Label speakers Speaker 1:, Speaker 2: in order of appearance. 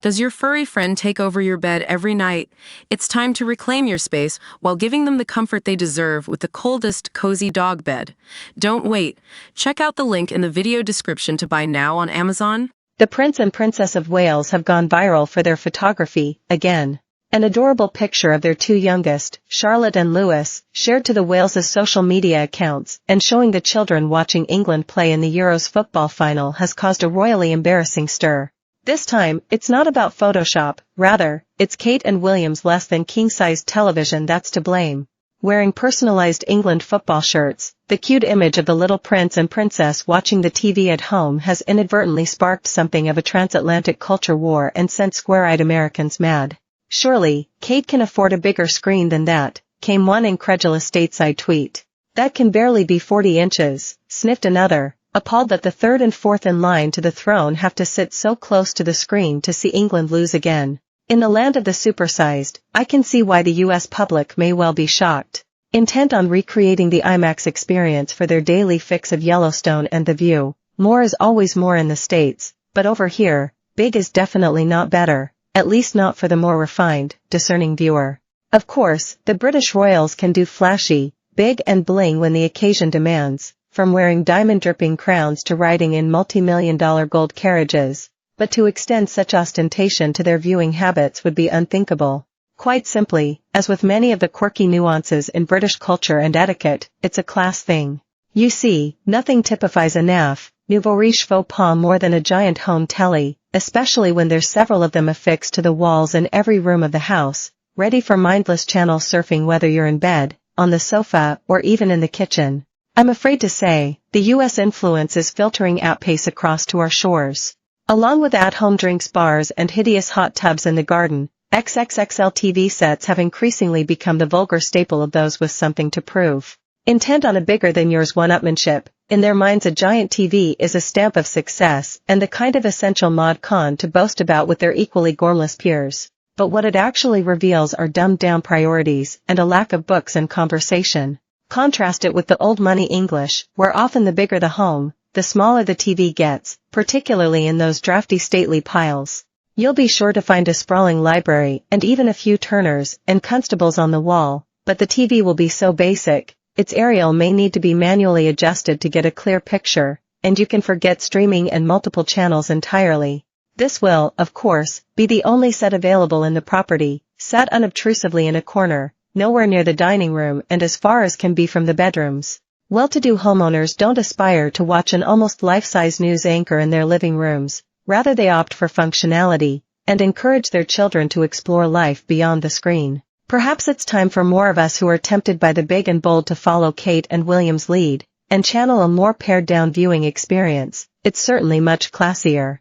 Speaker 1: Does your furry friend take over your bed every night? It's time to reclaim your space while giving them the comfort they deserve with the coldest, cozy dog bed. Don't wait. Check out the link in the video description to buy now on Amazon.
Speaker 2: The Prince and Princess of Wales have gone viral for their photography, again. An adorable picture of their two youngest, Charlotte and Louis, shared to the Wales's social media accounts and showing the children watching England play in the Euros football final has caused a royally embarrassing stir. This time, it's not about Photoshop, rather, it's Kate and William's less than king-sized television that's to blame. Wearing personalized England football shirts, the cute image of the little prince and princess watching the TV at home has inadvertently sparked something of a transatlantic culture war and sent square-eyed Americans mad. Surely, Kate can afford a bigger screen than that, came one incredulous stateside tweet. That can barely be 40 inches, sniffed another, appalled that the third and fourth in line to the throne have to sit so close to the screen to see England lose again. In the land of the supersized, I can see why the US public may well be shocked. Intent on recreating the IMAX experience for their daily fix of Yellowstone and The View, more is always more in the States, but over here, big is definitely not better, at least not for the more refined, discerning viewer. Of course, the British royals can do flashy, big and bling when the occasion demands, from wearing diamond-dripping crowns to riding in multi-million-dollar gold carriages, but to extend such ostentation to their viewing habits would be unthinkable. Quite simply, as with many of the quirky nuances in British culture and etiquette, it's a class thing. You see, nothing typifies a naff, nouveau riche faux pas more than a giant home telly, especially when there's several of them affixed to the walls in every room of the house, ready for mindless channel surfing whether you're in bed, on the sofa, or even in the kitchen. I'm afraid to say, the US influence is filtering at pace across to our shores. Along with at-home drinks bars and hideous hot tubs in the garden, XXXL TV sets have increasingly become the vulgar staple of those with something to prove. Intent on a bigger-than-yours one-upmanship, in their minds a giant TV is a stamp of success and the kind of essential mod con to boast about with their equally gormless peers. But what it actually reveals are dumbed-down priorities and a lack of books and conversation. Contrast it with the old money English, where often the bigger the home, the smaller the TV gets, particularly in those drafty stately piles. You'll be sure to find a sprawling library and even a few Turners and Constables on the wall, but the TV will be so basic, its aerial may need to be manually adjusted to get a clear picture, and you can forget streaming and multiple channels entirely. This will, of course, be the only set available in the property, set unobtrusively in a corner, nowhere near the dining room and as far as can be from the bedrooms. Well-to-do homeowners don't aspire to watch an almost life-size news anchor in their living rooms, rather they opt for functionality, and encourage their children to explore life beyond the screen. Perhaps it's time for more of us who are tempted by the big and bold to follow Kate and William's lead, and channel a more pared-down viewing experience. It's certainly much classier.